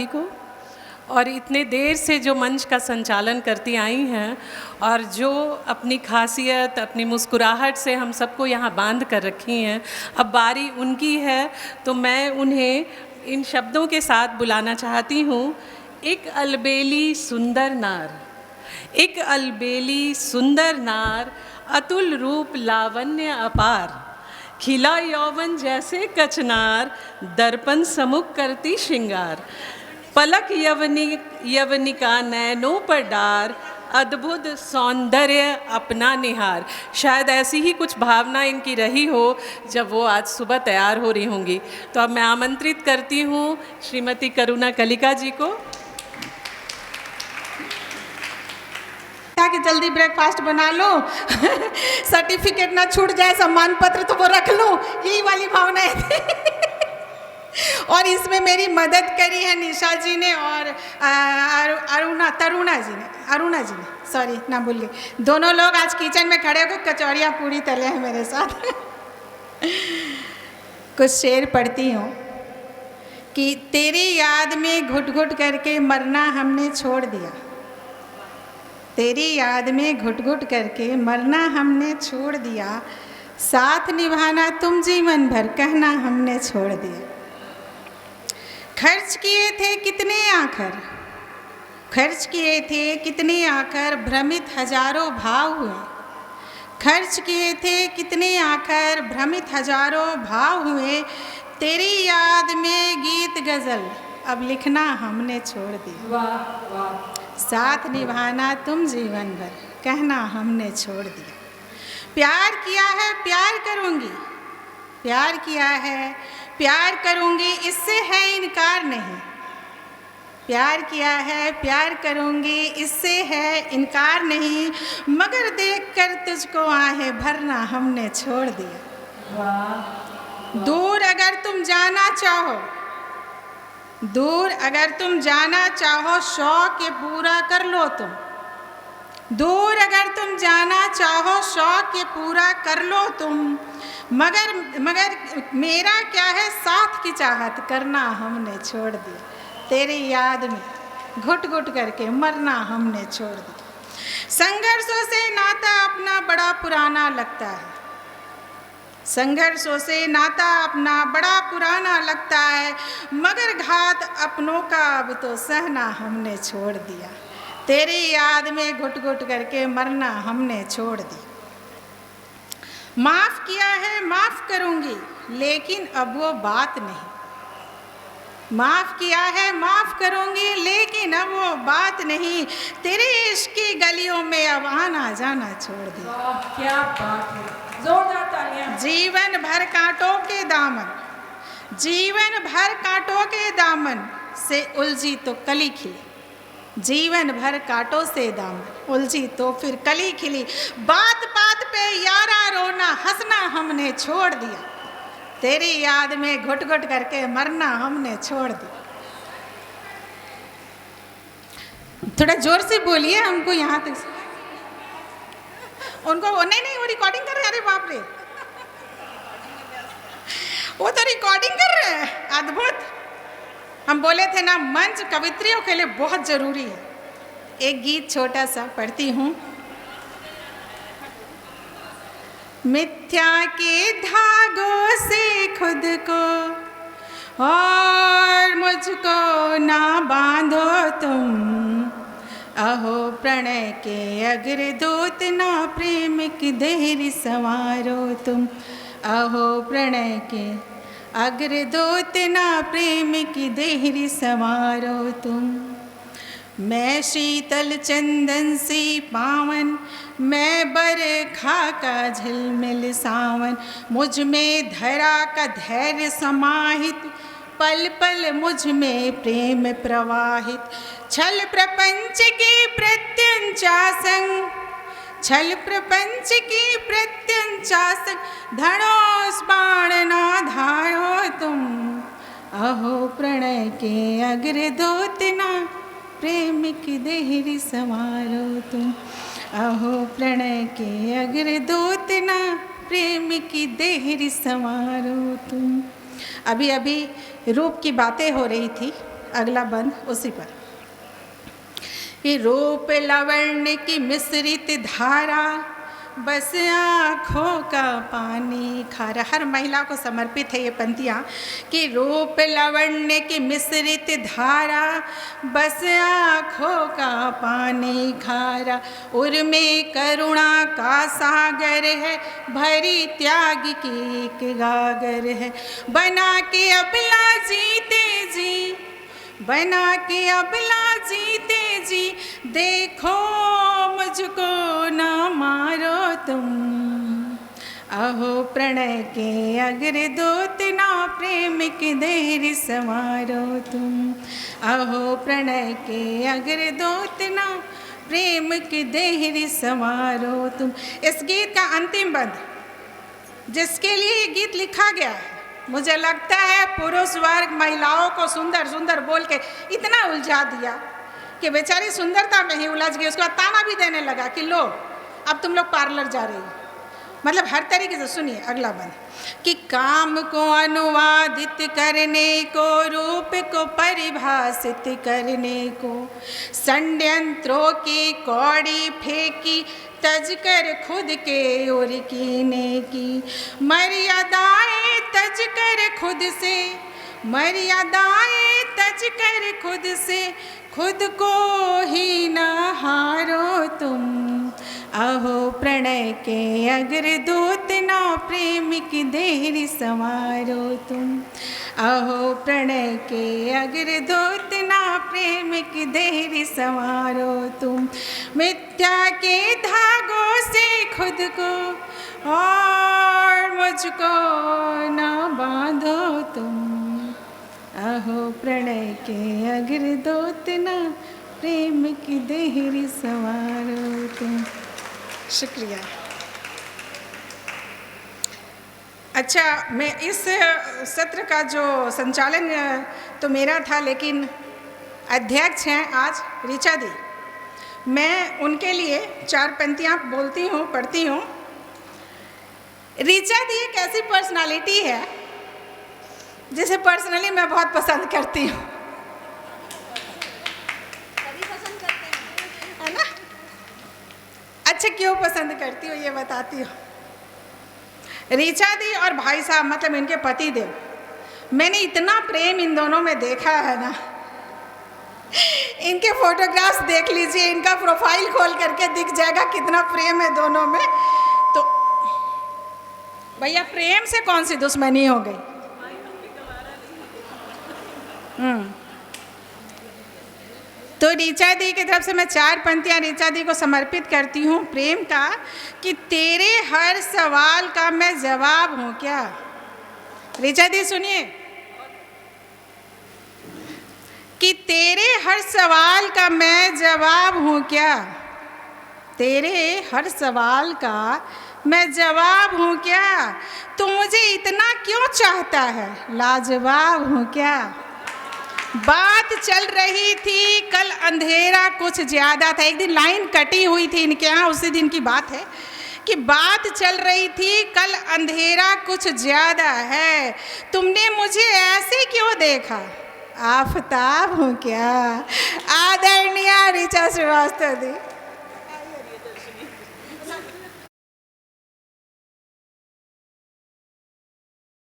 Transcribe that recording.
को और इतने देर से जो मंच का संचालन करती आई हैं और जो अपनी खासियत, अपनी मुस्कुराहट से हम सबको यहाँ बांध कर रखी हैं, अब बारी उनकी है। तो मैं उन्हें इन शब्दों के साथ बुलाना चाहती हूँ। एक अलबेली सुंदर नार, एक अलबेली सुंदर नार, अतुल रूप लावण्य अपार, खिला यौवन जैसे कचनार, दर्पण समुख करती श्रृंगार, पलक यवनिका नैनों पर डार, अद्भुत सौंदर्य अपना निहार। शायद ऐसी ही कुछ भावना इनकी रही हो जब वो आज सुबह तैयार हो रही होंगी। तो अब मैं आमंत्रित करती हूँ श्रीमती करुणा कलिका जी को कि जल्दी ब्रेकफास्ट बना लो सर्टिफिकेट ना छूट जाए, सम्मान पत्र तो वो रख लो, यही वाली भावना है और इसमें मेरी मदद करी है निशा जी ने और अरुणा जी ने सॉरी ना भूल गई। दोनों लोग आज किचन में खड़े होकर कचौड़ियाँ पूरी तले हैं मेरे साथ कुछ शेर पढ़ती हूँ कि तेरी याद में घुट घुट करके मरना हमने छोड़ दिया, तेरी याद में घुट घुट करके मरना हमने छोड़ दिया, साथ निभाना तुम जीवन भर कहना हमने छोड़ दिया। खर्च किए थे कितने आखर, खर्च किए थे कितने आखर, भ्रमित हजारों भाव हुए, खर्च किए थे कितने आखर, भ्रमित हजारों भाव हुए, तेरी याद में गीत गज़ल अब लिखना हमने छोड़ दिया। वाह वाह। साथ निभाना तुम जीवन भर कहना हमने छोड़ दिया। प्यार किया है प्यार करूँगी, प्यार किया है प्यार करूँगी, इससे है इनकार नहीं, प्यार किया है प्यार करूँगी, इससे है इनकार नहीं, मगर देखकर तुझको आहें भरना हमने छोड़ दिया। दूर अगर तुम जाना चाहो, दूर अगर तुम जाना चाहो, शौक ये पूरा कर लो तुम, दूर अगर तुम जाना चाहो, शौक ये पूरा कर लो तुम, मगर मेरा क्या है साथ की चाहत करना हमने छोड़ दिया, तेरी याद में घुट घुट करके मरना हमने छोड़ दिया। संघर्षों से नाता अपना बड़ा पुराना लगता है, संघर्षों से नाता अपना बड़ा पुराना लगता है, मगर घात अपनों का अब तो सहना हमने छोड़ दिया, तेरी याद में घुट घुट करके मरना हमने छोड़ दिया। माफ़ किया है माफ़ करूँगी, लेकिन अब वो बात नहीं, माफ़ किया है माफ़ करूँगी, लेकिन अब वो बात नहीं, तेरे इश्क की गलियों में अब आना जाना छोड़ दिया। क्या बात है, जोरदार तालियां। जीवन भर कांटों के दामन, जीवन भर कांटों के दामन से उलझी तो कली खिली, जीवन भर कांटों से दामन उलझी तो फिर कली खिली, बात बात पे यारा रोना हंसना हमने छोड़ दिया, तेरी याद में घुट घुट करके मरना हमने छोड़ दिया। थोड़ा जोर से बोलिए, हमको यहाँ तक उनको नहीं वो रिकॉर्डिंग कर रहे हैं, अरे बाप रे वो तो रिकॉर्डिंग कर रहे हैं, अद्भुत। हम बोले थे ना मंच कवित्रियों के लिए बहुत जरूरी है। एक गीत छोटा सा पढ़ती हूँ। मिथ्या के धागों से खुद को और मुझको ना बांधो तुम, अहो प्रणय के अग्रदूत ना प्रेम की देहरी संवारो तुम, अहो प्रणय के अग्रदूत ना प्रेम की देहरी संवारो तुम। मैं शीतल चंदन सी पावन, मैं बरखा का झिलमिल सावन, मुझ में धरा का धैर्य समाहित, पल पल मुझ में प्रेम प्रवाहित, छल प्रपंच की प्रत्यंचासन, छल प्रपंच की प्रत्यंचासन, धनुष बाण ना धारो तुम, अहो प्रणय के अग्रदूत ना प्रेम की देहरी संवारो तुम, अहो प्रणय के अग्रदूत ना प्रेम की देहरी संवारो तुम। अभी अभी रूप की बातें हो रही थी, अगला बंद उसी पर। कि रूप लावण्य की मिश्रित धारा, बस आँखों का पानी खारा। हर महिला को समर्पित है ये पंक्तियाँ कि रूप लावण्य की मिश्रित धारा, बस आँखों का पानी खारा। उर्मे करुणा का सागर है, भरी त्याग की एक गागर है। बना के अबला जीते जी, बना के अबला जीते जी, देखो मुझको ना मारो तुम। अहो प्रणय के अग्रदूत ना प्रेम के देर संवारो तुम। अहो प्रणय के अग्रदूत ना प्रेम के देर संवारो तुम। इस गीत का अंतिम बंद, जिसके लिए ये गीत लिखा गया है, मुझे लगता है पुरुष वर्ग महिलाओं को सुंदर सुंदर बोल के इतना उलझा दिया कि बेचारी सुंदरता में ही उलझ गई। उसके बाद ताना भी देने लगा कि लो अब तुम लोग पार्लर जा रही हो। मतलब हर तरीके से। सुनिए अगला बंद कि काम को अनुवादित करने को, रूप को परिभाषित करने को, षड्यंत्रों की कौड़ी फेंकी, तज कर खुद के ओर कीने की। मर्यादाएं तज कर खुद से, मर्यादाएं तज कर खुद से, खुद को ही न हारो तुम। अहो प्रणय के अग्रदूत ना प्रेम की देर संवारो तुम। अहो प्रणय के अग्रदूत ना प्रेम की देर संवारो तुम। मिथ्या के धागों से खुद को और मुझको न बांधो तुम। अहो प्रणय के अग्रदूत ना प्रेम की देर संवारो तुम। शुक्रिया। अच्छा, मैं इस सत्र का जो संचालन तो मेरा था, लेकिन अध्यक्ष हैं आज ऋचा दी। मैं उनके लिए 4 पंक्तियाँ बोलती हूँ, पढ़ती हूँ। ऋचा दी एक ऐसी पर्सनालिटी है जिसे पर्सनली मैं बहुत पसंद करती हूँ, है ना? अच्छा, क्यों पसंद करती हूँ ये बताती हूँ। ऋचा दी और भाई साहब, मतलब इनके पति देव, मैंने इतना प्रेम इन दोनों में देखा है ना। इनके फोटोग्राफ्स देख लीजिए, इनका प्रोफाइल खोल करके दिख जाएगा कितना प्रेम है दोनों में। तो भैया प्रेम से कौन सी दुश्मनी हो गई? तो ऋचा दी की तरफ से मैं 4 पंक्तियाँ ऋचा दी को समर्पित करती हूँ प्रेम का। कि तेरे हर सवाल का मैं जवाब हूँ क्या। ऋचा दी सुनिए कि तेरे हर सवाल का मैं जवाब हूँ क्या। तेरे हर सवाल का मैं जवाब हूँ क्या। तू मुझे इतना क्यों चाहता है, लाजवाब हूँ क्या। बात चल रही थी कल अंधेरा कुछ ज़्यादा था। एक दिन लाइन कटी हुई थी इनके यहाँ, उसी दिन की बात है कि बात चल रही थी कल अंधेरा कुछ ज़्यादा है। तुमने मुझे ऐसे क्यों देखा, आफताब हूँ क्या। आदरणीय ऋचा श्रीवास्तव दी।